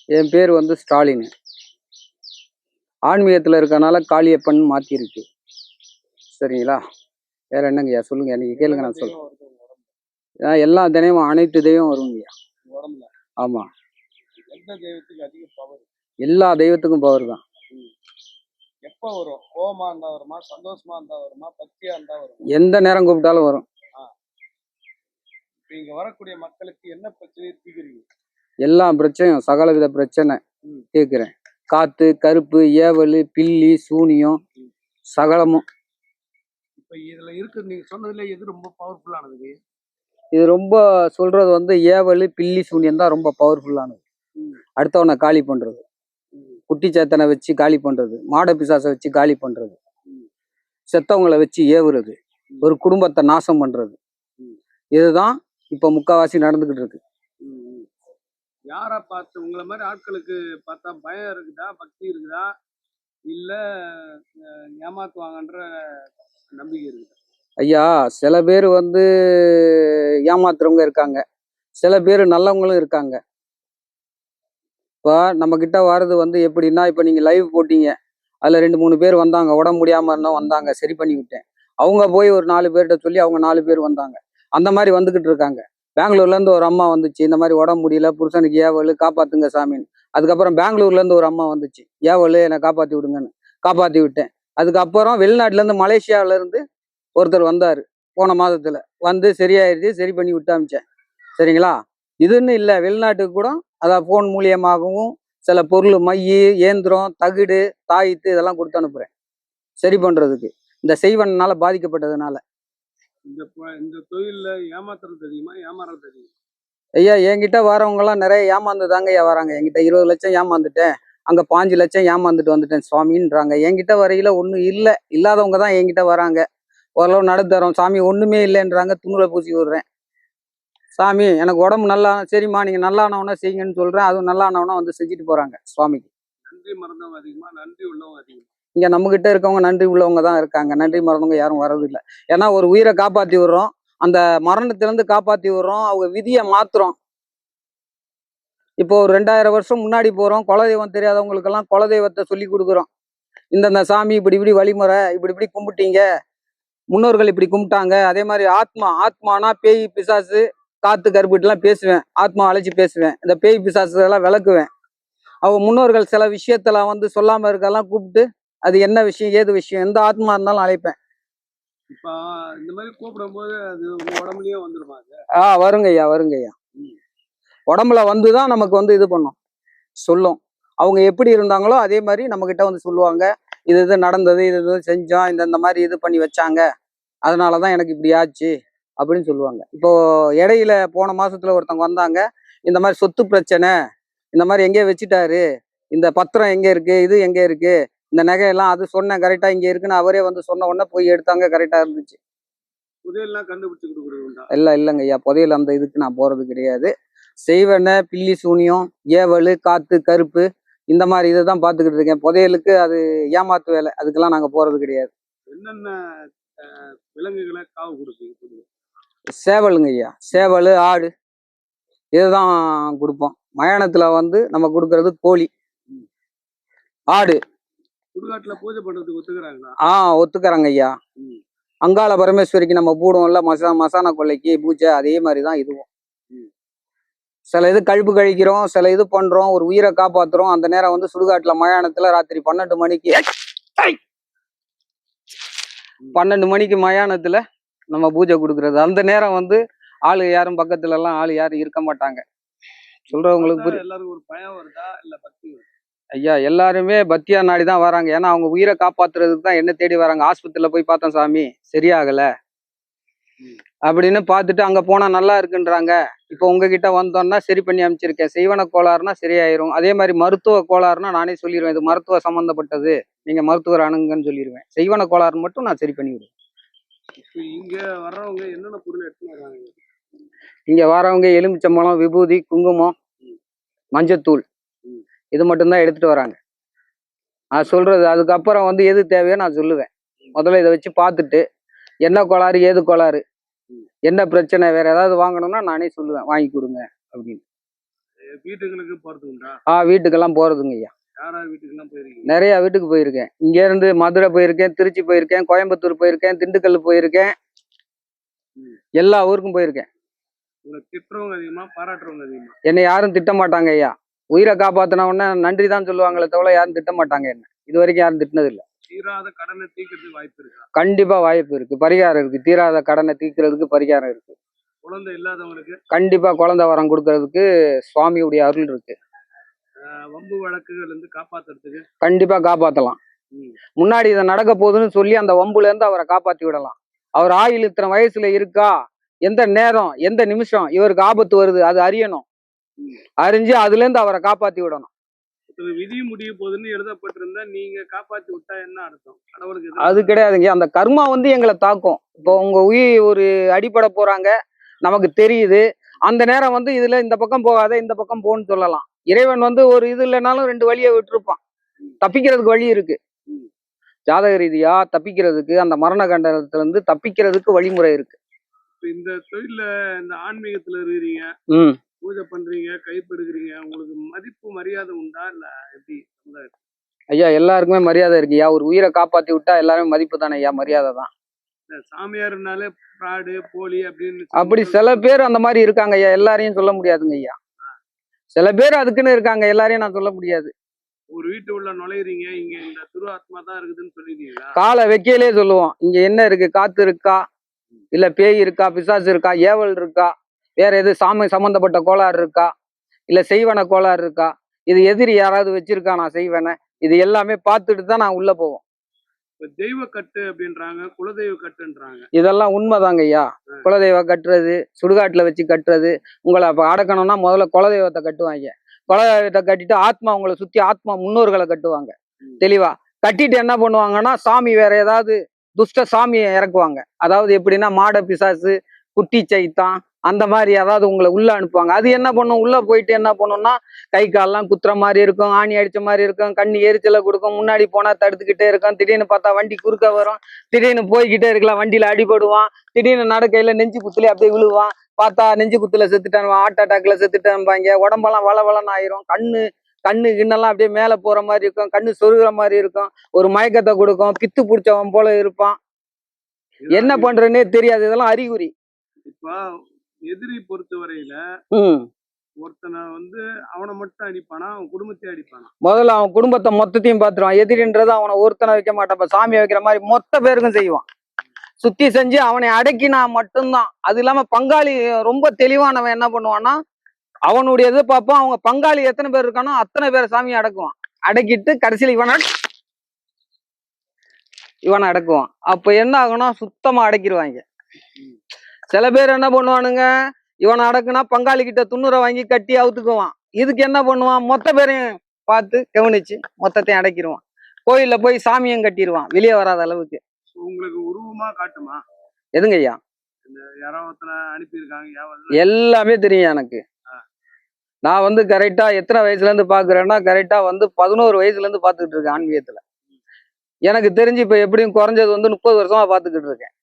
என் பேர் வந்து ஸ்டாலின். ஆன்மீகத்தில் இருக்கனால காளியப்பன் மாற்றிருக்கு. சரிங்களா? வேற என்னங்கய்யா சொல்லுங்க, நீங்கள் கேளுங்க, நான் சொல்லுங்கள். எல்லா தினமும் அனைத்து தெய்வம் வருங்கய்யா. ஆமாம், எல்லா தெய்வத்துக்கும் பவர் தான். எப்போ வரும்? கோவமா இருந்தா வருமா, சந்தோஷமா இருந்தா வருமா, பக்தியா இருந்தா வருமா? எந்த நேரம் கூப்பிட்டாலும் வரும். இங்க வரக்கூடிய மக்களுக்கு என்ன பிரச்சனை தீர்க்கிறீங்க? எல்லா பிரச்சனையும், சகலவித பிரச்சனை கேட்குறேன். காத்து, கருப்பு, ஏவல், பில்லி, சூனியம், சகலமும். இப்ப இதுல இருக்கு, நீங்க சொன்னதுல எது ரொம்ப பவர்ஃபுல்லானது? இது ரொம்ப சொல்றது வந்து ஏவல், பில்லி, சூனியம் தான் ரொம்ப பவர்ஃபுல்லானது. அடுத்தவனை காலி பண்றது, குட்டி சேத்தனை வச்சு காலி பண்றது, மாட பிசாசை வச்சு காலி பண்றது, செத்தவங்களை வச்சு ஏவுறது, ஒரு குடும்பத்தை நாசம் பண்றது, இதுதான் இப்ப முக்காவாசி நடந்துகிட்டு இருக்கு. யாரை பார்த்து உங்களை மாதிரி ஆட்களுக்கு பார்த்தா பயம் இருக்குதா, பக்தி இருக்குதா, இல்ல ஏமாத்துவாங்கன்ற நம்பிக்கை இருக்குதா? ஐயா, சில பேர் வந்து ஏமாத்துறவங்க இருக்காங்க, சில பேர் நல்லவங்களும் இருக்காங்க. இப்போ நம்ம கிட்ட வர்றது வந்து எப்படின்னா, இப்போ நீங்க லைவ் போட்டீங்க, அதுல 2-3 பேர் வந்தாங்க, உடம்பு முடியாம இருந்தோம் வந்தாங்க, சரி பண்ணி விட்டேன். அவங்க போய் ஒரு 4 பேர்கிட்ட சொல்லி அவங்க 4 பேர் வந்தாங்க. அந்த மாதிரி வந்துகிட்டு இருக்காங்க. பெங்களூர்ல இருந்து ஒரு அம்மா வந்துச்சு, இந்த மாதிரி உடம்பு முடியல, புருஷனுக்கு ஏவல், காப்பாத்துங்க சாமின்னு. அதுக்கப்புறம் பெங்களூர்ல இருந்து ஒரு அம்மா வந்துச்சு, ஏவல் என்னை காப்பாத்தி விடுங்கன்னு, காப்பாத்தி விட்டேன். அதுக்கப்புறம் வெளிநாட்டுல இருந்து, மலேசியாவில இருந்து ஒருத்தர் வந்தாரு போன மாதத்துல, வந்து சரியாயிருச்சு, சரி பண்ணி விட்டாமிச்சேன். சரிங்களா? இதுன்னு இல்லை, வெளிநாட்டுக்கு கூட அதான் போன் மூலியமாகவும் சில பொருள், மை, இயந்திரம், தகுடு, தாயித்து இதெல்லாம் கொடுத்து அனுப்புறேன் சரி பண்றதுக்கு, இந்த செய்வனால பாதிக்கப்பட்டதுனால. இந்த தொழில ஏமாத்துறது தெரியுமா, ஏமாறது தெரியுமா? ஐயா, என்கிட்ட வரவங்க எல்லாம் நிறைய ஏமாந்து தாங்க ஐயா வராங்க. என்கிட்ட 20 லட்சம் ஏமாந்துட்டேன், அங்க 5 லட்சம் ஏமாந்துட்டு வந்துட்டேன் சுவாமின்றாங்க. என்கிட்ட வரையில ஒண்ணு இல்லை, இல்லாதவங்க தான் என்கிட்ட வராங்க. ஓரளவு நடுத்தரோம், சாமி ஒண்ணுமே இல்லைன்றாங்க, துணுரை பூசி விடுறேன். சாமி எனக்கு உடம்பு நல்லா, சரிம்மா நீங்க நல்லானவனா செய்யுங்கன்னு சொல்றேன், அதுவும் நல்லானவனா வந்து செஞ்சுட்டு போறாங்க சுவாமிக்கு. நன்றி மறந்தவங்க அதிகமா, நன்றி உள்ளவங்க அதிகமா? இங்க நம்ம கிட்ட இருக்கவங்க நன்றி உள்ளவங்க தான் இருக்காங்க, நன்றி மறந்தவங்க யாரும் வர்றதில்லை. ஏன்னா ஒரு உயிரை காப்பாத்தி விடுறோம், அந்த மரணத்திலிருந்து காப்பாத்தி விடுறோம், அவங்க விதியை மாத்துறோம். இப்போ ஒரு 2000 வருஷம் முன்னாடி போறோம், குலதெய்வம் தெரியாதவங்களுக்கெல்லாம் குலதெய்வத்தை சொல்லி கொடுக்குறோம். இந்தந்த சாமி இப்படி இப்படி வழிமுறை, இப்படி இப்படி கும்பிட்டீங்க, முன்னோர்கள் இப்படி கும்பிட்டாங்க. அதே மாதிரி ஆத்மானா பேய், பிசாசு, காத்து, கருப்பிட்டுலாம் பேசுவேன், ஆத்மா அழைச்சி பேசுவேன், இந்த பேய் பிசாசு எல்லாம் விளக்குவேன். அவங்க முன்னோர்கள் சில விஷயத்துல வந்து சொல்லாம இருக்கலாம், கூப்பிட்டு அது என்ன விஷயம், ஏது விஷயம், எந்த ஆத்மா இருந்தாலும் அழைப்பேன். இப்ப இந்த மாதிரி கூப்பிடும் போது அது உங்க உடம்புலயே வந்துருமா? வருங்கய்யா, வருங்கய்யா. உடம்புல வந்துதான் நமக்கு வந்து இது பண்ணும், சொல்லும். அவங்க எப்படி இருந்தாங்களோ அதே மாதிரி நம்ம கிட்ட வந்து சொல்லுவாங்க, இது இது நடந்தது, இது இது செஞ்சோம், இந்த மாதிரி இது பண்ணி வச்சாங்க, அதனாலதான் எனக்கு இப்படி ஆச்சு அப்படின்னு சொல்லுவாங்க. இப்போ இடையில போன மாசத்துல ஒருத்தவங்க வந்தாங்க, இந்த மாதிரி சொத்து பிரச்சனை, இந்த மாதிரி எங்கேயோ வச்சுட்டாரு, இந்த பத்திரம் எங்க இருக்கு, இது எங்க இருக்கு, இந்த நகையெல்லாம், அது சொன்னேன் கரெக்டா இங்க இருக்குன்னு அவரே வந்து சொன்ன உடனே போய் எடுத்தாங்க, கரெக்டா இருந்துச்சு. புதையெல்லாம் கண்டுபிடிச்சு கொடுக்குறீங்களா? இல்லைங்க ஐயா, புதையல் அந்த இதுக்கு நான் போறது கிடையாது. செய்வன, பில்லி, சூனியம், ஏவல், காத்து, கருப்பு, இந்த மாதிரி இதை தான் பார்த்துக்கிட்டு இருக்கேன். புதையலுக்கு அது ஏமாத்து வேலை, அதுக்கெல்லாம் நாங்க போறது கிடையாது. என்னென்ன விலங்குகளை காவு கொடுப்பீங்க? சேவலுங்க ஐயா, சேவல், ஆடு, இதுதான் கொடுப்போம். மயானத்துல வந்து நம்ம கொடுக்கறது கோழி, ஆடு. சுடுகாட்டுல பூஜை பண்றதுக்கு ஒத்துக்கிறாங்களா? ஒத்துக்கிறாங்க ஐயா. அங்காள பரமேஸ்வரிக்கு நம்ம போடுவோம்ல, மசான கொள்ளைக்கு பூஜை, அதே மாதிரிதான் இதுவும். சில இது கழுப்பு கழிக்கிறோம், சில இது பண்றோம், ஒரு உயிரை காப்பாத்துறோம். அந்த நேரம் வந்து சுடுகாட்டுல மயானத்துல ராத்திரி 12 மணிக்கு மயானத்துல நம்ம பூஜை கொடுக்கறது. அந்த நேரம் வந்து ஆளு யாரும் பக்கத்துல எல்லாம் ஆளு யாரும் இருக்க மாட்டாங்க. சொல்றவங்களுக்கு எல்லாருக்கும் ஒரு பயம் வருதா, இல்ல பக்தி? ஐயா, எல்லாருமே பக்தியா நாடிதான் வராங்க. ஏன்னா அவங்க உயிரை காப்பாத்துறதுக்கு தான் என்ன தேடி வராங்க. ஆஸ்பத்திரியில போய் பார்த்தோம் சாமி, சரியாகல அப்படின்னு பார்த்துட்டு அங்க போனா நல்லா இருக்குன்றாங்க. இப்போ உங்ககிட்ட வந்தோம்னா சரி பண்ணி அமைச்சிருக்கேன். செய்வன கோளாறுனா சரியாயிரும். அதே மாதிரி மருத்துவ கோளாறுனா நானே சொல்லிடுவேன், இது மருத்துவ சம்பந்தப்பட்டது, நீங்க மருத்துவர் அணுங்கன்னு சொல்லிடுவேன். செய்வன கோளாறு மட்டும் நான் சரி பண்ணி விடுவேன். இங்க வர்றவங்க என்னென்ன பொருள் எடுத்துன்னு வர்றாங்க? இங்க வரவங்க எலுமிச்சம்பழம், விபூதி, குங்குமம், மஞ்சத்தூள், இது மட்டும்தான் எடுத்துட்டு வராங்க. நான் சொல்றது அதுக்கப்புறம் வந்து எது தேவையோ நான் சொல்லுவேன். முதல்ல இதை வச்சு பார்த்துட்டு என்ன கோளாறு, ஏது கோளாறு, என்ன பிரச்சனை, வேற ஏதாவது வாங்கணும்னா நானே சொல்லுவேன், வாங்கி கொடுங்க அப்படின்னு. வீட்டுங்களுக்கு போறது உண்டா? வீட்டுக்கெல்லாம் போறதுங்க ஐயா. யார் யார் வீட்டுக்கெல்லாம் போயிருக்கீங்க? நிறைய வீட்டுக்கு போயிருக்கேன். இங்க இருந்து மதுரை போயிருக்கேன், திருச்சி போயிருக்கேன், கோயம்புத்தூர் போயிருக்கேன், திண்டுக்கல் போயிருக்கேன். ம். எல்லா ஊருக்கும் போயிருக்கேன். உங்களை திட்டுறவங்க அதிகமா, பாராட்டுறவங்க அதிகமா? என்னை யாரும் திட்ட மாட்டாங்க ஐயா. உயிரை காப்பாத்தின உடனே நன்றி தான் சொல்லுவாங்களே தவிர யாரும் திட்ட மாட்டாங்க என்ன. இது வரைக்கும் யாரும் திட்டினது இல்ல. தீராத கடனை தீர்க்கறதுக்கு வாய்ப்பு இருக்கா? கண்டிப்பா வாய்ப்பு இருக்கு, பரிகாரம் இருக்கு. தீராத கடனை தீர்க்கிறதுக்கு பரிகாரம் இருக்கு. குழந்தை இல்லாதவங்களுக்கு? கண்டிப்பா குழந்தை வரம் கொடுக்கறதுக்கு சுவாமியுடைய அருள் இருக்கு. வம்பு வழக்குகள் இருந்து காப்பாத்துறதுக்கு? கண்டிப்பா காப்பாத்தலாம். ம். முன்னாடி இதை நடக்க போகுதுன்னு சொல்லி அந்த வம்புல இருந்து அவரை காப்பாத்தி விடலாம். அவர் ஆயுள் இத்தனை வயசுல இருக்கா, எந்த நேரம் எந்த நிமிஷம் இவருக்கு ஆபத்து வருது அது அறியணும். ம். அறிஞ்சு அதுல இருந்து அவரை காப்பாத்தி விடணும். விதி முடிய போகுதுன்னு எழுதப்பட்டிருந்தா நீங்க காப்பாத்தி விட்டா என்ன அர்த்தம்? கடவுளுக்கு அது கிடையாதுங்க. அந்த கர்மா வந்து எங்களை தாக்கும். இப்போ உங்க உயிர் ஒரு அடிபட போறாங்க, நமக்கு தெரியுது. அந்த நேரம் வந்து இதுல இந்த பக்கம் போகாத, இந்த பக்கம் போன்னு சொல்லலாம். இறைவன் வந்து ஒரு இது இல்லைனாலும் 2 வழியை விட்டுருப்பான். தப்பிக்கிறதுக்கு வழி இருக்கு. ம். ஜாதக ரீதியா தப்பிக்கிறதுக்கு, அந்த மரண கண்டனத்துல இருந்து தப்பிக்கிறதுக்கு வழிமுறை இருக்கு. இப்ப இந்த தொழில, இந்த ஆன்மீகத்துல இருக்கிறீங்க, ம் பூஜை பண்றீங்க, கைப்படுக்கிறீங்க, உங்களுக்கு மதிப்பு மரியாதை உண்டா இல்ல எப்படி? சமுதாயத்துல ஐயா, எல்லாருக்குமே மரியாதை இருக்குய்யா. ஒரு உயிரை காப்பாத்தி விட்டா எல்லாருமே மதிப்பு தானே ஐயா, மரியாதை தான். இந்த சாமியாருனாலே ஃப்ராடு, போலி அப்படின்னு அப்படி சில பேர் அந்த மாதிரி இருக்காங்க ஐயா. எல்லாரையும் சொல்ல முடியாதுங்க ஐயா. சில பேர் அதுக்குன்னு இருக்காங்க, எல்லாரையும் நான் சொல்ல முடியாது. ஒரு வீட்டு உள்ள நுழையிறீங்க, இங்க இந்த துரு ஆத்மா தான் இருக்குதுன்னு சொல்லிடுவீங்களா? காலை வைக்கையிலே சொல்லுவோம், இங்க என்ன இருக்கு, காத்து இருக்கா, இல்ல பேய் இருக்கா, பிசாசு இருக்கா, ஏவல் இருக்கா, வேற எது சாமி சம்பந்தப்பட்ட கோளாறு இருக்கா, இல்ல செய்வன கோளாறு இருக்கா, இது எதிரி யாராவது வச்சிருக்கா நான் செய்வன, இது எல்லாமே பார்த்துட்டு தான் நான் உள்ள போவோம். இப்ப தெய்வ கட்டு அப்படின்றாங்க, குலதெய்வ கட்டுன்றாங்க. இதெல்லாம் உண்மைதாங்க ஐயா. குலதெய்வம் கட்டுறது, சுடுகாட்டுல வச்சு கட்டுறது. உங்களை அப்ப அடக்கணும்னா முதல்ல குலதெய்வத்தை கட்டுவாங்க. குலதெய்வத்தை கட்டிட்டு ஆத்மா உங்களை சுத்தி ஆத்மா முன்னோர்களை கட்டுவாங்க. தெளிவா கட்டிட்டு என்ன பண்ணுவாங்கன்னா, சாமி வேற ஏதாவது துஷ்ட சாமியை இறக்குவாங்க. அதாவது எப்படின்னா, மாட பிசாசு, குட்டி சைத்தான், அந்த மாதிரி அதாவது உங்களை உள்ள அனுப்புவாங்க. அது என்ன பண்ணும், உள்ள போயிட்டு என்ன பண்ணும்னா, கை கால்லாம் குத்துற மாதிரி இருக்கும், ஆணி அடிச்ச மாதிரி இருக்கும், கண்ணு எரிச்சலை கொடுக்கும், முன்னாடி போனா தடுத்துக்கிட்டே இருக்கும், திடீர்னு பார்த்தா வண்டி குறுக்க வரும், திடீர்னு போய்கிட்டே இருக்கலாம், வண்டியில அடிபடுவான், திடீர்னு நடக்கையில நெஞ்சு குத்துலயே அப்படியே விழுவான், பார்த்தா நெஞ்சு குத்துல செத்துட்டான், ஹார்ட் அட்டாக்ல செத்துட்டான்பாங்க, உடம்பெல்லாம் வளவளன்னு ஆயிரும், கண்ணு கிண்ணெல்லாம் அப்படியே மேல போற மாதிரி இருக்கும், கண்ணு சொருகிற மாதிரி இருக்கும், ஒரு மயக்கத்தை கொடுக்கும், பித்து பிடிச்சவன் போல இருப்பான், என்ன பண்றேன்னே தெரியாது. இதெல்லாம் அறிகுறி. இப்ப எதிரி பொறுத்தவரையில ஒருத்தனை வந்து அவனை மட்டும் அடிப்பானா, அவன் குடும்பத்தையும் அடிப்பானா? முதல்ல அவன் குடும்பத்தை மொத்தத்தையும் பாத்துருவான். எதிரின்றது அவனை ஒருத்தனை வைக்க மாட்டான், சாமியை வைக்கிற மாதிரி மொத்த பேருக்கும் செய்வான். சுத்தி செஞ்சு அவனை அடக்கினா மட்டும்தான். அது இல்லாம பங்காளி ரொம்ப தெளிவானவன் என்ன பண்ணுவான்னா, அவனுடைய இது பார்ப்பான், அவங்க பங்காளி எத்தனை பேர் இருக்கானோ அத்தனை பேரை சாமியை அடக்குவான். அடக்கிட்டு கடைசியில் இவனை அடக்குவான். அப்ப என்ன ஆகும்னா, சுத்தமா அடக்கிடுவாங்க. சில பேர் என்ன பண்ணுவானுங்க, இவனை அடக்குனா பங்காளி கிட்ட துண்ணூரை வாங்கி கட்டி அவுத்துக்குவான். இதுக்கு என்ன பண்ணுவான், மொத்த பேரையும் பார்த்து கவனிச்சு மொத்தத்தையும் அடக்கிடுவான். கோயில்ல போய் சாமியும் கட்டிடுவான், வெளியே வராத அளவுக்கு. உங்களுக்கு உருவமா காட்டுமா? எதுங்க ஐயா? யாராவது அனுப்பியிருக்காங்க? எல்லாமே தெரியும் எனக்கு. நான் வந்து கரெக்டா எத்தனை வயசுல இருந்து பாக்குறேன்னா, கரெக்டா வந்து 11 வயசுல இருந்து பாத்துக்கிட்டு இருக்கேன் ஆன்மீகத்துல. எனக்கு தெரிஞ்சு இப்ப எப்படியும் குறைஞ்சது வந்து 30 வருஷமா பாத்துக்கிட்டு இருக்கேன்.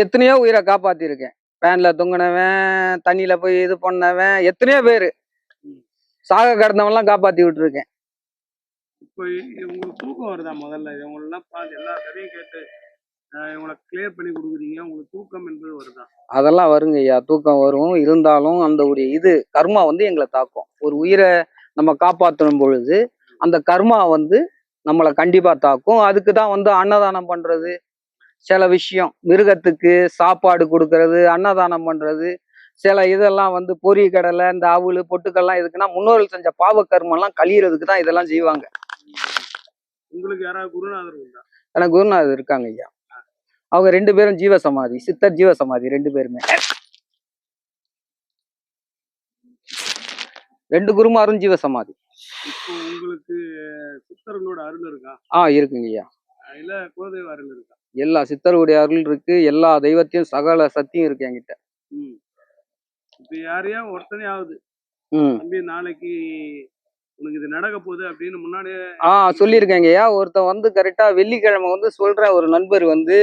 எத்தனையோ உயிரை காப்பாத்திருக்கேன். பேன்ல தொங்கினவன், தண்ணியில போய் இது பண்ணவன், எத்தனையோ பேரு சாக கடந்தவன்லாம் காப்பாத்தி விட்டுருக்கேன். இப்போ உங்களுக்கு தூக்கம் வருதா? முதல்ல இவங்களெல்லாம் பார்த்து எல்லா கதையும் கேட்டு இவங்களை கிளியர் பண்ணி கொடுக்குறீங்க, உங்களுக்கு தூக்கம் என்பது வருதா? அதெல்லாம் வருங்க ஐயா, தூக்கம் வரும். இருந்தாலும் அந்த ஒரு இது கர்மா வந்து எங்களை தாக்கும். ஒரு உயிரை நம்ம காப்பாற்றணும் பொழுது அந்த கர்மா வந்து நம்மளை கண்டிப்பா தாக்கும். அதுக்கு தான் வந்து அன்னதானம் பண்றது, சில விஷயம் மிருகத்துக்கு சாப்பாடு கொடுக்கறது, அன்னதானம் பண்றது, சில இதெல்லாம் வந்து பொறி கடலை, இந்த அவுள் பொட்டுக்கள்லாம் எதுக்குன்னா, முன்னோர்கள் செஞ்ச பாவ கர்மெல்லாம் கழியறதுக்கு தான் இதெல்லாம் செய்வாங்க. உங்களுக்கு யாராவது குருநாதர் உண்டா? எனக்கு குருநாதர் இருக்காங்க ஐயா. அவங்க 2 பேரும் ஜீவசமாதி, சித்தர் ஜீவசமாதி 2 பேருமே. 2 குருமாரும் ஜீவசமாதி. இப்போ உங்களுக்கு சித்தர்களோட அருள் இருக்கா? இருக்குங்க ஐயா. இல்ல குலதெய்வ அருள் இருக்கா? எல்லா சித்தருடைய அருள் இருக்கு, எல்லா தெய்வத்தையும் சகல சக்தியும் இருக்கு என்கிட்ட. இப்ப யாரையா ஒருத்தனே ஆகுது, தம்பி நாளைக்கு உனக்கு இது நடக்க போகுது அப்படின்னு முன்னாடியே சொல்லியிருக்கேங்க ஐயா. ஒருத்தன் வந்து கரெக்டா வெள்ளிக்கிழமை வந்து சொல்ற ஒரு நண்பர் வந்து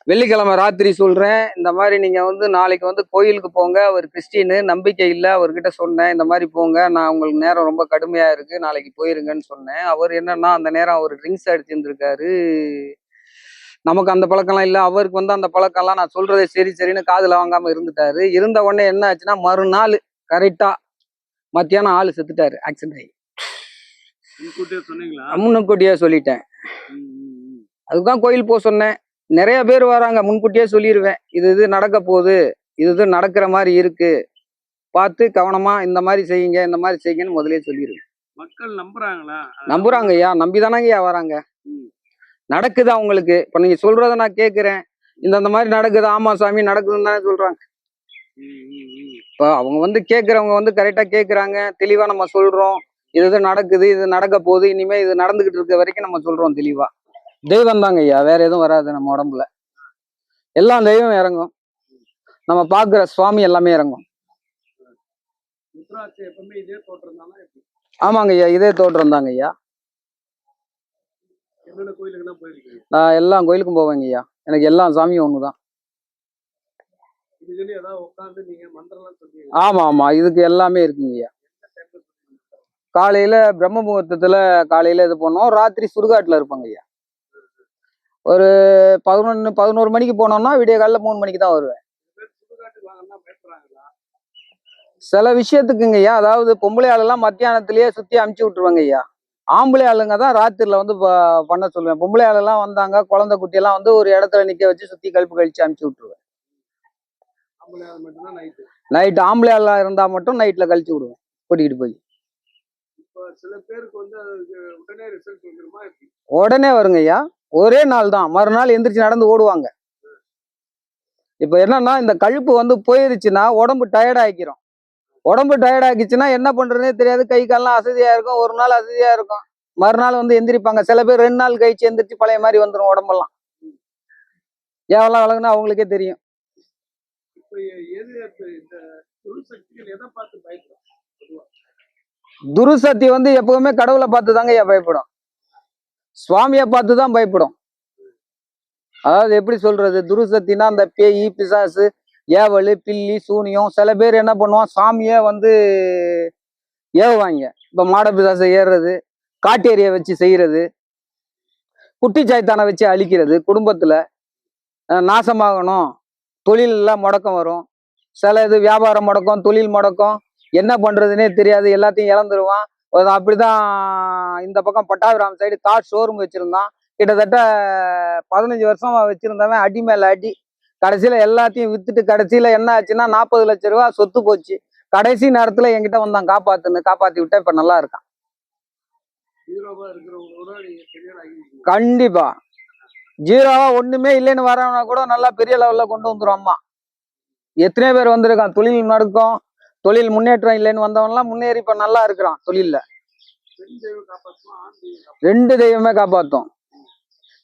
வெள்ளிக்கிழமை ராத்திரி சொல்றேன், இந்த மாதிரி நீங்க வந்து நாளைக்கு வந்து கோயிலுக்கு போங்க. அவர் கிறிஸ்டினு, நம்பிக்கை இல்ல. அவர்கிட்ட சொன்னேன், இந்த மாதிரி போங்க. நான் உங்களுக்கு நேரம் ரொம்ப கடுமையா இருக்கு. நாளைக்கு போயிருங்கன்னு சொன்னேன். அவர் என்னன்னா அந்த நேரம் அவர் ட்ரிங்க்ஸ் அடிச்சிருந்திருக்காரு. நமக்கு அந்த பழக்கம்லாம் இல்ல. அவருக்கு வந்து அந்த பழக்கம்லாம் நான் சொல்றதே சரி சரின்னு காதுல வாங்காம இருந்துட்டாரு. இருந்த உடனே என்ன ஆச்சுன்னா, மறுநாள் கரெக்டா மத்தியானம் ஆளு செத்துட்டாரு ஆக்சிடென்ட் ஆகி. முன்கூட்டியே சொன்னீங்களா? முன்கூட்டியே சொல்லிட்டேன். ம், ம், ம். அதுதான் கோயில் போக சொன்னேன். நிறைய பேர் வராங்க, முன்கூட்டியே சொல்லிடுவேன். இது நடக்க போகுது, இது நடக்கிற மாதிரி இருக்கு, பார்த்து கவனமா இந்த மாதிரி செய்யுங்க, இந்த மாதிரி செய்யுங்கன்னு முதல்லயே சொல்லிடுவேன். மக்கள் நம்புறாங்களா? நம்புறாங்க ஐயா, நம்பிதானங்க ஐயா வராங்க. ம். நடக்குது அவங்களுக்கு. இப்ப நீங்க சொல்றத நான் கேட்கிறேன், இந்த மாதிரி நடக்குது, ஆமா சாமி நடக்குதுன்னு தானே சொல்றாங்க. ம், ம், ம். இப்ப அவங்க வந்து கேட்கறவங்க வந்து கரெக்டா கேட்கறாங்க, தெளிவா நம்ம சொல்றோம். இது நடக்குது, இது நடக்க போகுது, இனிமே இது நடந்துகிட்டு இருக்க வரைக்கும் நம்ம சொல்றோம் தெளிவா. தெய்வம் தாங்க ஐயா, வேற எதுவும் வராது நம்ம உடம்புல. எல்லா தெய்வம் இறங்கும். நம்ம பாக்குற சுவாமி எல்லாமே இறங்கும். ருத்ராட்சி எப்பவுமே இதே தோற்றம் தானா எப்படி? ஆமாங்க ஐயா, இதே தோற்றம் தாங்க ஐயா. என்னென்ன கோயிலுக்கெல்லாம் போயிருக்கீங்க? நான் எல்லா கோயிலுக்கும் போவேங்க ஐயா. எனக்கு எல்லா சாமியும் ஒண்ணுதான். இதுல ஏதாவது உட்காந்து நீங்க மந்திரம்லாம் சொல்றீங்க? ஆமா ஆமா, இதுக்கு எல்லாமே இருக்குங்க ஐயா. காலையில பிரம்ம முகூர்த்தத்துல காலையில இது பண்ணோம், ராத்திரி சுடுகாட்டுல இருப்பாங்க ஐயா. ஒரு 11 மணிக்கு போனோம்னா விடிய காலைல 3 மணிக்கு தான் வருவேன். சுடுகாட்டுக்கு வாங்கன்னா பயப்படுறாங்களா? சில விஷயத்துக்குங்க ஐயா, அதாவது பொம்பளை ஆளெல்லாம் மத்தியானத்திலேயே சுத்தி அமுச்சு விட்டுருவாங்க ஐயா. ஆம்பளை ஆளுங்க தான் ராத்திரில வந்து பண்ண சொல்லுவேன். பொம்பளை ஆளெல்லாம் வந்தாங்க, குழந்தை குட்டியெல்லாம் வந்து ஒரு இடத்துல நிக்க வச்சு சுத்தி கழிப்பு கழிச்சு அமுச்சு விட்டுருவேன். ஆம்பளை ஆள் மட்டும்தான் நைட்டு. நைட்டு ஆம்பளை ஆளா இருந்தா மட்டும் நைட்ல கழிச்சு விடுவேன், கூட்டிகிட்டு போய். இப்போ சில பேருக்கு வந்து அதுக்கு உடனே ரிசல்ட் வந்துருமா எப்படி? உடனே வருங்க ஐயா, ஒரே நாள் தான். மறுநாள் எந்திரிச்சு நடந்து ஓடுவாங்க. இப்ப என்னன்னா, இந்த கழுப்பு வந்து போயிருச்சுன்னா உடம்பு டயர்ட் ஆக்கிரும். உடம்பு டயர்ட் ஆக்கிச்சுன்னா என்ன பண்றதுனே தெரியாது. கை கால்லாம் அசதியா இருக்கும், ஒரு நாள் அசதியா இருக்கும், மறுநாள் வந்து எந்திரிப்பாங்க. சில பேர் 2 நாள் கழிச்சு எந்திரிச்சு பழைய மாதிரி வந்துடும் உடம்பெல்லாம். எவ்வளவு வளர்க்குன்னா அவங்களுக்கே தெரியும். இப்போ எது இப்ப இந்த துருசக்திகள் எதை பார்த்து பயப்படும் பொதுவா? துருசக்தி வந்து எப்பவுமே கடவுளை பார்த்து தாங்க ஐயா பயப்படும். சுவாமியை பார்த்து தான் பயப்படும். அதாவது எப்படி சொல்றது, துருசக்தினா அந்த பேய் பிசாசு ஏவல் பில்லி சூனியம். சில பேர் என்ன பண்ணுவான், சாமியை வந்து ஏவுவாங்க. இப்ப மாட பிசாசை ஏறுறது, காட்டேரியை வச்சு செய்யறது, குட்டிச்சாய்த்தானை வச்சு அழிக்கிறது, குடும்பத்துல நாசமாகணும், தொழில் எல்லாம் முடக்கம் வரும். சில இது வியாபாரம் முடக்கம், தொழில் முடக்கம், என்ன பண்றதுன்னே தெரியாது, எல்லாத்தையும் இழந்துருவான். அப்படிதான் இந்த பக்கம் பட்டாபிராம் சைடு கார் ஷோரூம் வச்சிருந்தான். கிட்டத்தட்ட 15 வருஷமா வச்சிருந்தவன் அடி மேல அடி. கடைசியில எல்லாத்தையும் வித்துட்டு கடைசியில என்ன ஆச்சுன்னா 40 லட்சம் ரூபாய் சொத்து போச்சு. கடைசி நேரத்துல என்கிட்ட வந்தான் காப்பாத்துன்னு, காப்பாத்தி விட்டா இப்ப நல்லா இருக்கான். ஹீரோவா இருக்கிறவங்களோட நீங்க பெரிய ஆகிருக்கீங்க. கண்டிப்பா ஜீரோவா ஒண்ணுமே இல்லைன்னு வரவனா கூட நல்லா பெரிய லெவல்ல கொண்டு வந்துரும் அம்மா. எத்தனை பேர் வந்திருக்கான், தொழில் நடக்கும், தொழில் முன்னேற்றம் இல்லைன்னு வந்தவன்லாம் முன்னேறி இப்ப நல்லா இருக்கிறான் தொழில்ல. பெண் தெய்வம் காப்பாற்றுமா, ஆண் தெய்வம் காப்பாற்றுமா? 2 தெய்வமே காப்பாத்தும்.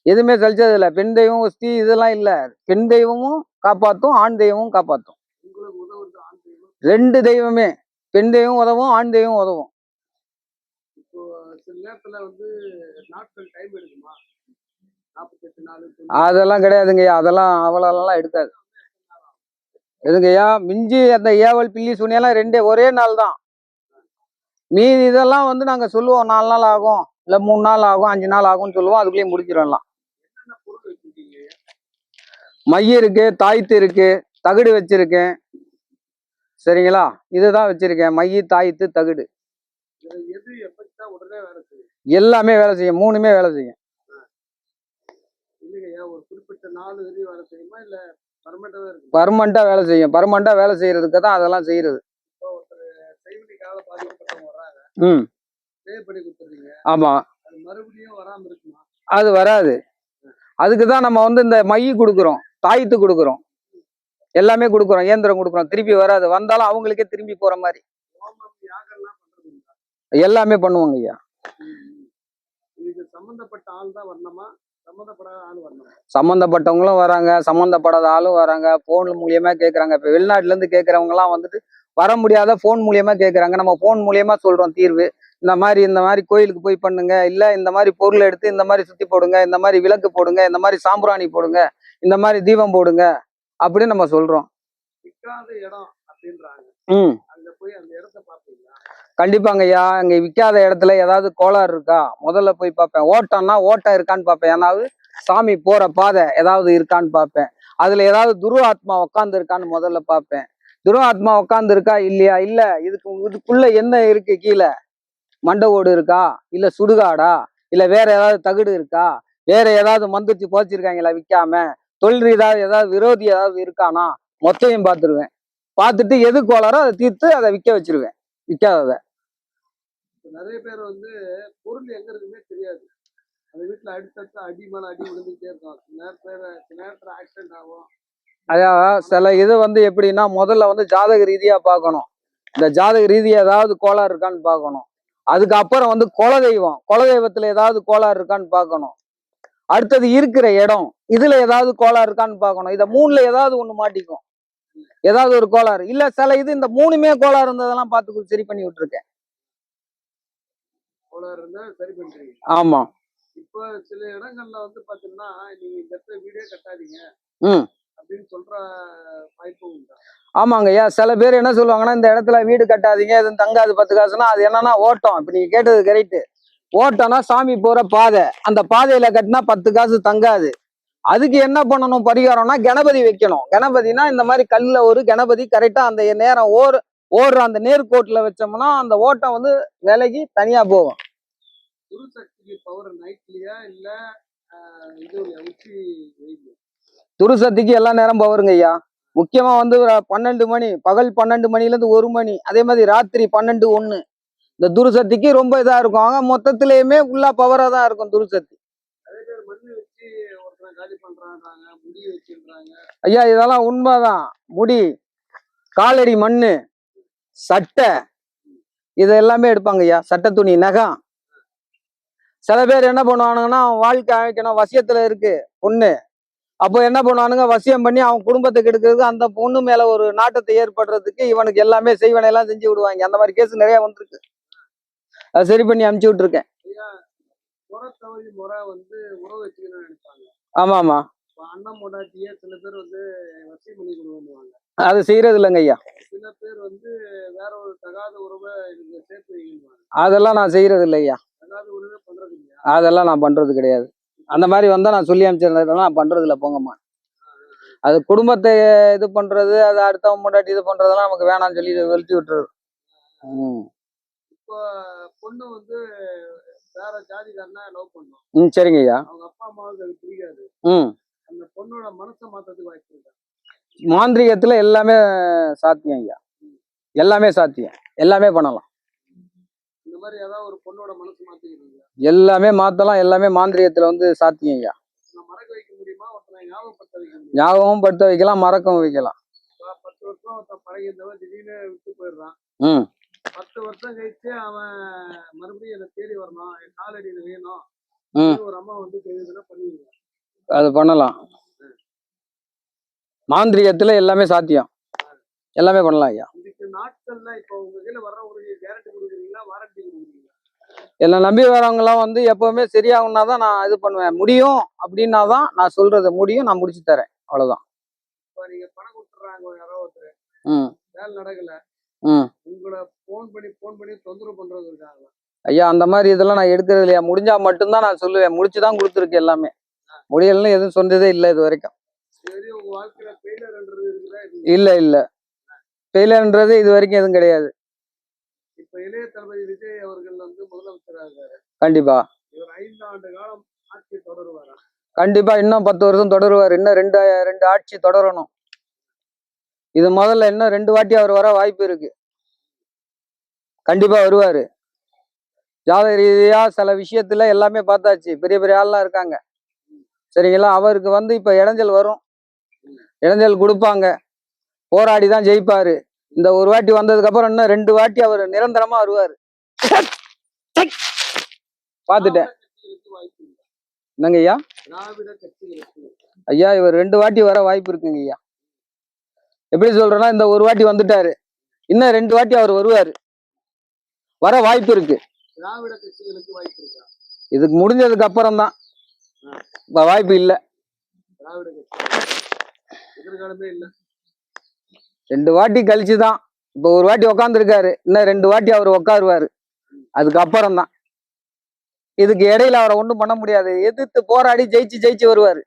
எதுவுமே சலிச்சது இல்லை. பெண் தெய்வம் உஸ்தி இதெல்லாம் இல்ல. பெண் தெய்வமும் காப்பாத்தும், ஆண் தெய்வமும் காப்பாத்தும். உங்களுக்கு உதவுறது ஆண் தெய்வம். 2 தெய்வமே, பெண் தெய்வம் உதவும், ஆண் தெய்வம் உதவும். இப்போ சில நேரத்துல வந்து நாட்கள் டைம் எடுக்குமா? 48 நாள் அதெல்லாம் கிடையாதுங்கய்யா, அதெல்லாம் அவ்வளோலாம் எடுக்காது. எதுங்கய்யா, மிஞ்சி அந்த ஏவல் பில்லி சூனியெல்லாம் ஒரே நாள் தான். மீதி இதெல்லாம் வந்து நாங்க சொல்லுவோம் 4 நாள் ஆகும், இல்ல 3 நாள் ஆகும், 5 நாள் ஆகும்னு சொல்லுவோம். அதுக்குள்ளேயும் முடிச்சிடும் எல்லாம். என்னென்ன பொருள் வச்சிருக்கீங்க? மைய இருக்கு, தாய்த்து இருக்கு, தகுடு வச்சிருக்கேன். சரிங்களா, இதுதான் வச்சிருக்கேன், மைய தாய்த்து தகுடு. இதுல எது எப்பதான் உடனே வேலை செய்யும்? எல்லாமே வேலை செய்யும், 3மே வேலை செய்யும். இல்லைங்கய்யா, ஒரு குறிப்பிட்ட நாள் வரையும் வேலை செய்யுமா இல்ல பர்மனெண்டாவே இருக்கு? பர்மனண்டா வேலை செய்யும். பர்மனண்டா வேலை செய்யறதுக்கு தான் அதெல்லாம் செய்யறது. இப்போ ஒருத்தர் செய்வனிக்காக பாதிக்கப்பட்டவங்க வர்றாங்க, பே பண்ணி கொடுத்துறீங்க, ஆமா, அது மறுபடியும் வராம இருக்குமா? அது வராது. அதுக்கு தான் நம்ம வந்து இந்த மை கொடுக்குறோம், தாய்த்து கொடுக்குறோம், எல்லாமே கொடுக்குறோம், இயந்திரம் கொடுக்குறோம். திருப்பி வராது, வந்தாலும் அவங்களுக்கே திரும்பி போற மாதிரி ஹோமம் யாகம்லாம் பண்றதுங்களா? எல்லாமே பண்ணுவாங்க ஐயா. இதுக்கு சம்பந்தப்பட்ட ஆள் தான் வரணுமா, சம்பந்தப்படாத ஆள் வரணுமா? சம்மந்தப்பட்டவங்களும் வராங்க, சம்மந்தப்படாத ஆளும் வராங்க. போன் மூலியமா கேட்கறாங்க. இப்ப வெளிநாட்டுல இருந்து கேட்கறவங்க எல்லாம் வந்துட்டு வர முடியாத போன் மூலியமா கேட்கறாங்க. நம்ம போன் மூலியமா சொல்றோம் தீர்வு. இந்த மாதிரி கோயிலுக்கு போய் பண்ணுங்க, இல்ல இந்த மாதிரி பொருள் எடுத்து இந்த மாதிரி சுத்தி போடுங்க, இந்த மாதிரி விளக்கு போடுங்க, இந்த மாதிரி சாம்பிராணி போடுங்க, இந்த மாதிரி தீபம் போடுங்க அப்படின்னு நம்ம சொல்றோம். விற்காத இடம் அப்படின்றாங்க. ம் அங்க போய் அந்த இடத்த பாப்பீங்களா? கண்டிப்பாங்க ஐயா. அங்க விற்காத இடத்துல ஏதாவது கோளாறு இருக்கா முதல்ல போய் பார்ப்பேன். ஓட்டம்னா ஓட்டம் இருக்கான்னு பார்ப்பேன். ஏதாவது சாமி போற பாதை ஏதாவது இருக்கான்னு பார்ப்பேன். அதுல ஏதாவது துரு ஆத்மா உட்காந்து இருக்கான்னு முதல்ல பார்ப்பேன். துரு ஆத்மா உட்காந்து இருக்கா இல்லையா, இல்ல இதுக்குள்ள என்ன இருக்கு, கீழே மண்டை ஓடு இருக்கா, இல்ல சுடுகாடா, இல்ல வேற ஏதாவது தகுடு இருக்கா, வேற ஏதாவது மந்துச்சு போச்சிருக்காங்களா விற்காம, தொழில் ஏதாவது விரோதி ஏதாவது இருக்கானா, மொத்தையும் பார்த்துருவேன். பார்த்துட்டு எது கோளாரோ அதை தீர்த்து அதை விற்க வச்சிருவேன், விற்காதத. நிறைய பேர் வந்து பொருள் எங்க இருக்குன்னே தெரியாது. அந்த வீட்டுல அடுத்தடுத்து அடி மேல அடி விழுந்துட்டே இருக்கும். சில நேரத்துல ஆக்சிடென்ட் ஆகும். அதாவது சில இது வந்து எப்படின்னா, முதல்ல வந்து ஜாதக ரீதியா பார்க்கணும். இந்த ஜாதக ரீதியா ஏதாவது கோளாறு இருக்கான்னு பார்க்கணும். அதுக்கப்புறம் வந்து குலதெய்வத்துல ஏதாவது கோளாறு இருக்கான்னு பார்க்கணும். அடுத்தது இருக்கிற இடம், இதுல ஏதாவது கோளாறு இருக்கான்னு பார்க்கணும். இத மூணுல ஏதாவது ஒண்ணு மாட்டிக்கும், ஏதாவது ஒரு கோளாறு. இல்ல சில இது இந்த மூணுமே கோளாறு இருந்ததெல்லாம் பார்த்து சரி பண்ணி விட்டுருக்கேன். கோளாறு இருந்தா சரி பண்றீங்க. ஆமா. இப்ப சில இடங்கள்ல வந்து பாத்தீங்கன்னா, நீங்க இந்த இடத்துல வீடே கட்டாதீங்க ம் அப்படின்னு சொல்ற வாய்ப்பு உண்டா? ஆமாங்க ஐயா. சில பேர் என்ன சொல்லுவாங்கன்னா, இந்த இடத்துல வீடு கட்டாதீங்க, எதுவும் தங்காது 10 காசுன்னா, அது என்னன்னா ஓட்டம். இப்ப நீங்க கேட்டது கரெக்ட். ஓட்டம்னா சாமி போற பாதை, அந்த பாதையில கட்டினா 10 காசு தங்காது. அதுக்கு என்ன பண்ணணும் பரிகாரம்னா, கணபதி வைக்கணும். கணபதினா இந்த மாதிரி கல்ல ஒரு கணபதி கரெக்டா அந்த நேரம் ஓடுற அந்த நேர்கோட்டுல வச்சோம்னா அந்த ஓட்டம் வந்து விலகி தனியா போகும். குருசக்திக்கு பவர் நைட்லயா இல்ல இது உச்சி வெயில்லையா? துருசக்திக்கு எல்லா நேரம் பவருங்க ஐயா. முக்கியமா வந்து 12 மணி, பகல் 12 மணில இருந்து 1 மணி, அதே மாதிரி ராத்திரி 12, 1 இந்த துருசக்திக்கு ரொம்ப இதா இருக்கும். ஆக மொத்தத்திலயுமே ஃபுல்லா பவரா தான் இருக்கும் துருசக்தி. நிறைய பேர் மண்ணு வச்சு ஒருத்தனை காலி பண்றாங்க, முடி வச்சுன்றாங்க. ஐயா இதெல்லாம் உண்மைதான். முடி, காலடி மண்ணு, சட்டை, இது எல்லாமே எடுப்பாங்க ஐயா. சட்டை, துணி, நகம். சில பேர் என்ன பண்ணுவானுங்கன்னா, வாழ்க்கை அமைக்கணும், வசியத்துல இருக்கு பொண்ணு. அப்போ என்ன பண்ணுவானுங்க, வசியம் பண்ணி அவன் குடும்பத்தை கெடுக்கிறதுக்கு, அந்த பொண்ணு மேல ஒரு நாட்டத்தை ஏற்படுறதுக்கு இவனுக்கு எல்லாமே செய்வனை எல்லாம் செஞ்சு விடுவாங்க. அந்த மாதிரி கேஸ் நிறைய வந்திருக்கு. அதை சரி பண்ணி அமுச்சு விட்டுருக்கேன். முறை தவறி முறை வந்து உறவு வச்சுக்கணும்னு நினைப்பாங்க. ஆமா ஆமா. அண்ணன் பொண்டாட்டியே சில பேர் வந்து வசியம் பண்ணி கொடுவாங்க. அது செய்யறது இல்லைங்க ஐயா. சில பேர் வந்து வேற ஒரு தகாத உறவை எனக்கு சேர்த்து வைக்கணும். அதெல்லாம் நான் செய்யறது இல்லை ஐயா. தகாத உறவே பண்றது இல்லையா? அதெல்லாம் நான் பண்றது கிடையாது. அந்த மாதிரி வந்தா நான் சொல்லி அனுப்பிச்சிருந்தேன், நான் பண்றது இல்லை, போங்கம்மா. அது குடும்பத்தை இது பண்றது, அது அடுத்தவங்க முன்னாடி இது பண்றதெல்லாம் நமக்கு வேணாம்னு சொல்லி வெளுத்தி விட்டுறது. இப்போ பொண்ணு வந்து வேற ஜாதிக்காரனா லவ் பண்ணும். சரிங்க ஐயா. அவங்க அப்பா அம்மாவுக்கு அது பிடிக்காது. அந்த பொண்ணோட மனசை மாத்ததுக்கு வாய்ப்பு இருக்கா? மாந்திரிகத்துல எல்லாமே சாத்தியம் ஐயா. எல்லாமே சாத்தியம், எல்லாமே பண்ணலாம். இந்த மாதிரி ஏதாவது ஒரு பொண்ணோட மனசு மாத்திக்கிறீங்க? எல்லாமே மாத்தலாம், எல்லாமே மாந்திரிகத்துல வந்து சாத்தியம் ஐயா. மறக்க வைக்க முடியுமா? ஒருத்தனை ஞாபகப்படுத்த வைக்க முடியுமா? ஞாபகம் படுத்த வைக்கலாம், மறக்கவும் வைக்கலாம். 10 வருஷம் ஒருத்தன் பழகி இருந்தவன் திடீர்னு விட்டு போயிடுறான். 10 வருஷம் கழிச்சு அவன் மறுபடியும் என்னை தேடி வரணும், என் காலடியில வேணும், ஒரு அம்மா வந்து தெரியுதுன்னா பண்ணுவீங்க? அது பண்ணலாம். மாந்திரிகத்துல எல்லாமே சாத்தியம், எல்லாமே பண்ணலாம் ஐயா. இதுக்கு நாட்கள்ல இப்போ உங்க கையில வர்றவங்களுக்கு கேரண்டி கொடுக்குறீங்களா, வாரண்டி கொடுக்குறீங்களா? என்னை நம்பி வரவங்களாம் வந்து எப்பவுமே சரியாகும்னா தான் நான் இது பண்ணுவேன். முடியும் அப்படின்னா தான் நான் சொல்றது முடியும், நான் முடிச்சு தரேன், அவ்வளவுதான். இப்போ நீங்க பணம் கொடுத்துட்றாங்க யாரோ ஒருத்தர், வேலை நடக்கல, உங்களை போன் பண்ணி தொந்தரவு பண்றது இருக்காங்க ஐயா. அந்த மாதிரி இதெல்லாம் நான் எடுக்கிறது இல்லையா. முடிஞ்சா மட்டும்தான் நான் சொல்லுவேன். முடிச்சுதான் கொடுத்துருக்கு எல்லாமே. முடியலன்னு எதுவும் சொன்னதே இல்லை இது வரைக்கும். உங்க வாழ்க்கையில ஃபெயிலியர்ன்றது இருக்குதா? இல்ல இல்ல, ஃபெயிலியர்ன்றது இது வரைக்கும் எதுவும் கிடையாது. இப்ப இளைய தளபதி விஜய் அவர்கள் வந்து முதலமைச்சராக இருக்காரு. கண்டிப்பா. இவர் 5 ஆண்டு காலம் ஆட்சி தொடருவாரா? கண்டிப்பா இன்னும் 10 வருஷம் தொடருவார். இன்னும் ரெண்டு ஆட்சி தொடரணும். இது முதல்ல இன்னும் 2 வாட்டி அவர் வர வாய்ப்பு இருக்கு. கண்டிப்பா வருவாரு. ஜாதக ரீதியா சில விஷயத்துல எல்லாமே பார்த்தாச்சு. பெரிய பெரிய ஆள்லாம் இருக்காங்க, சரிங்களா. அவருக்கு வந்து இப்ப இடைஞ்சல் வரும், இடைஞ்சல் கொடுப்பாங்க, போராடி தான் ஜெயிப்பாரு. இந்த ஒரு வாட்டி வந்ததுக்கு அப்புறம் இன்னும் 2 வாட்டி அவர் நிரந்தரமா வருவாரு. பாத்துட்டேன். என்னங்க ஐயா? ஐயா இவர் 2 வாட்டி வர வாய்ப்பு இருக்குங்க ஐயா. எப்படி சொல்றேன்னா, இந்த ஒரு வாட்டி வந்துட்டாரு, இன்னும் 2 வாட்டி அவர் வருவாரு, வர வாய்ப்பு இருக்கு. இதுக்கு முடிஞ்சதுக்கு அப்புறம் தான் வாய்ப்பு இல்லை. திராவிட கட்சி எதிர்காலமே இல்ல. 2 வாட்டி கழிச்சுதான். இப்போ ஒரு வாட்டி உக்காந்துருக்காரு, இன்னும் 2 வாட்டி அவர் உக்காருவாரு. அதுக்கப்புறம் தான். இதுக்கு இடையில அவரை ஒண்ணும் பண்ண முடியாது. எதிர்த்து போராடி ஜெயிச்சு வருவாரு.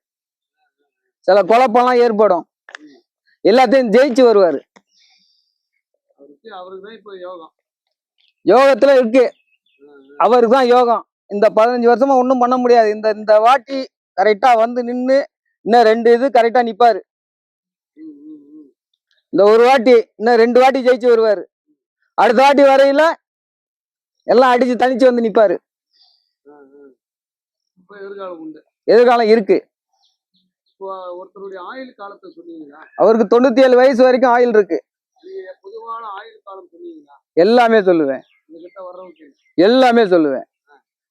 சில குழப்பம்லாம் ஏற்படும், எல்லாத்தையும் ஜெயிச்சு வருவாரு. அவருக்கு தான் இப்போ யோகம். யோகத்துல இருக்கு, அவருக்கு தான் யோகம். இந்த 15 வருஷமா ஒண்ணும் பண்ண முடியாது. இந்த வாட்டி கரெக்டா வந்து நின்னு இன்னும் 2 இது கரெக்டா நிப்பாரு. இந்த ஒரு வாட்டி இன்னும் 2 வாட்டி ஜெயிச்சு வருவாரு. அடுத்த வாட்டி வரையில எல்லாம் அடிச்சு தனிச்சு வந்து நிப்பாரு. எதிர்காலம் உண்டு. எதிர்காலம் இருக்கு. ஒருத்தருடைய ஆயுள் காலத்தை சொன்னீங்களா? அவருக்கு 97 வயசு வரைக்கும் ஆயுள் இருக்கு. பொதுவான ஆயுள் காலம் சொன்னீங்களா? எல்லாமே சொல்லுவேன், உங்ககிட்ட வர்றவங்க எல்லாமே சொல்லுவேன்.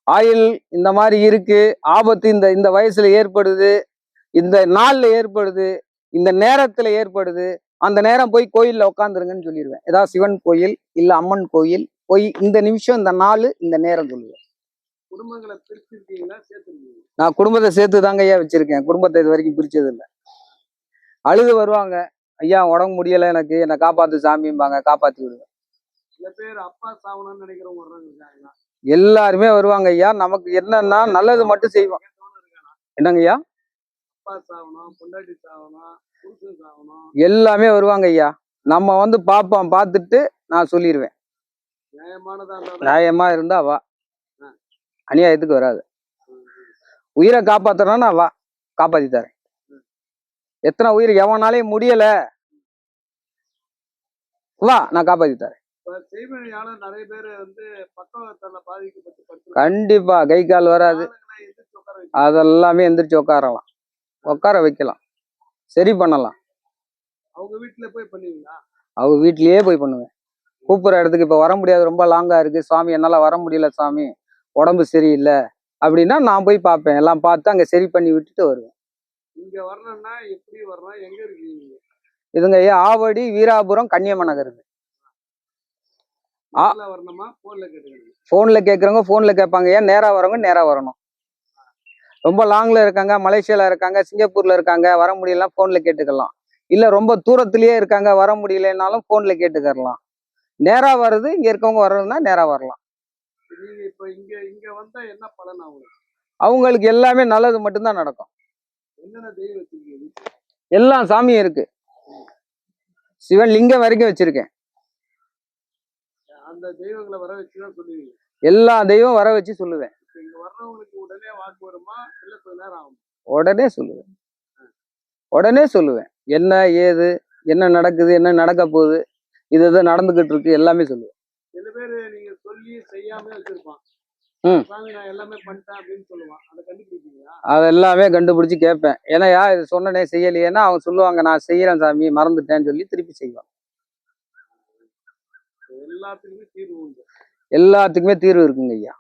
ஆயுள் இந்த மாதிரி இருக்கு, ஆபத்து இந்த வயசுல ஏற்படுது, இந்த நாள்ல ஏற்படுது, இந்த நேரத்துல ஏற்படுது. அந்த நேரம் போய் கோயில்ல உட்காந்துருங்கன்னு சொல்லிடுவேன். ஏதாவது சிவன் கோயில் இல்ல அம்மன் கோயில் போய் இந்த நிமிஷம் இந்த நாள் இந்த நேரம் சொல்லுவேன். குடும்பங்களை பிரிச்சிருக்கீங்களா சேர்த்துருக்கீங்க? நான் குடும்பத்தை சேர்த்து தாங்க ஐயா வச்சிருக்கேன். குடும்பத்தை இது வரைக்கும் பிரிச்சது இல்லை. அழுது வருவாங்க, ஐயா உடம்பு முடியலை எனக்கு, என்னை காப்பாத்து சாமிம்பாங்க, காப்பாத்தி விடுவேன். சில பேர் அப்பா சாவணும்னு நினைக்கிறவங்க வர்றாங்க. எல்லாருமே வருவாங்க ஐயா. நமக்கு என்னன்னா நல்லது மட்டும் செய்வோம். என்னங்க ஐயா? அப்பா சாவணும், பொண்டாட்டி சாவணும், புருஷன் சாவணும், எல்லாமே வருவாங்க ஐயா. நம்ம வந்து பார்ப்போம், பார்த்துட்டு நான் சொல்லிடுவேன். நியாயமா இருந்தா வா, அநியாயத்துக்கு வராது. உயிரை காப்பாத்துறேன்னா வா, காப்பாத்தி தரேன். எத்தனை உயிர் எவனாலையும் முடியல, வா நான் காப்பாத்தி தரேன். நிறைய பேர் வந்து பக்கவாதத்தால பாதிக்கப்பட்டு கண்டிப்பா கை கால் வராது, அதெல்லாமே எந்திரிச்சு உட்காரலாம், உட்கார வைக்கலாம், சரி பண்ணலாம். அவங்க வீட்டுல போய் பண்ணுவீங்களா? அவங்க வீட்லயே போய் பண்ணுவேன். கூப்பிடுற இடத்துக்கு இப்ப வர முடியாது, ரொம்ப லாங்கா இருக்கு சாமி, என்னால வர முடியல சாமி, உடம்பு சரியில்லை அப்படின்னா நான் போய் பார்ப்பேன். எல்லாம் பார்த்து அங்க சரி பண்ணி விட்டுட்டு வருவேன். இங்க வரணும்னா எப்படி வரணும்? எங்க இருக்கீங்க? இதுங்க ஐயா ஆவடி வீராபுரம் கன்னியம்மன் நகர். வரணுமா? போன்ல கேட்டுக்கணும். போன்ல கேட்கறவங்க போன்ல கேட்பாங்க ஐயா, நேரா வரவங்க நேரா வரணும். ரொம்ப லாங்ல இருக்காங்க, மலேசியால இருக்காங்க, சிங்கப்பூர்ல இருக்காங்க, வர முடியலாம் போன்ல கேட்டுக்கலாம். இல்ல ரொம்ப தூரத்திலேயே இருக்காங்க, வர முடியலனாலும் போன்ல கேட்டுக்கலாம். நேரா வருது, இங்க இருக்கவங்க வர்றதுன்னா நேரா வரலாம். நீங்க இப்ப இங்க வந்தா என்ன பலன் ஆகும்? அவங்களுக்கு எல்லாமே நல்லது மட்டும்தான் நடக்கும். என்னென்ன தெய்வம் வச்சிருக்கீங்க? எல்லாம் சாமியும் இருக்கு, சிவன் லிங்கம் வரைக்கும் வச்சிருக்கேன். அந்த தெய்வங்களை வர வச்சுதான் சொல்லுவீங்க? எல்லா தெய்வம் வர வச்சு சொல்லுவேன். இங்க வர்றவங்களுக்கு உடனே வாக்கு வருமா இல்ல கொஞ்ச நேரம் ஆகும்? உடனே சொல்லுவேன், உடனே சொல்லுவேன். என்ன ஏது, என்ன நடக்குது, என்ன நடக்க போகுது, இது நடந்துகிட்டு இருக்கு, எல்லாமே சொல்லுவேன். சில பேரு நீங்க சொல்லி செய்யாம வச்சிருப்பான், சாமி நான் எல்லாமே பண்ணிட்டேன் அப்படின்னு சொல்லுவான், அதை கண்டுபிடிப்பீங்களா? அதெல்லாமே கண்டுபிடிச்சு கேட்பேன். ஏன்னா இது சொன்னனே செய்யலையேன்னா அவங்க சொல்லுவாங்க நான் செய்யறேன் சாமி மறந்துட்டேன்னு சொல்லி திருப்பி செய்வாங்க. எல்லாத்துக்குமே தீர்வு உண்டு. எல்லாத்துக்குமே தீர்வு இருக்குங்க ஐயா.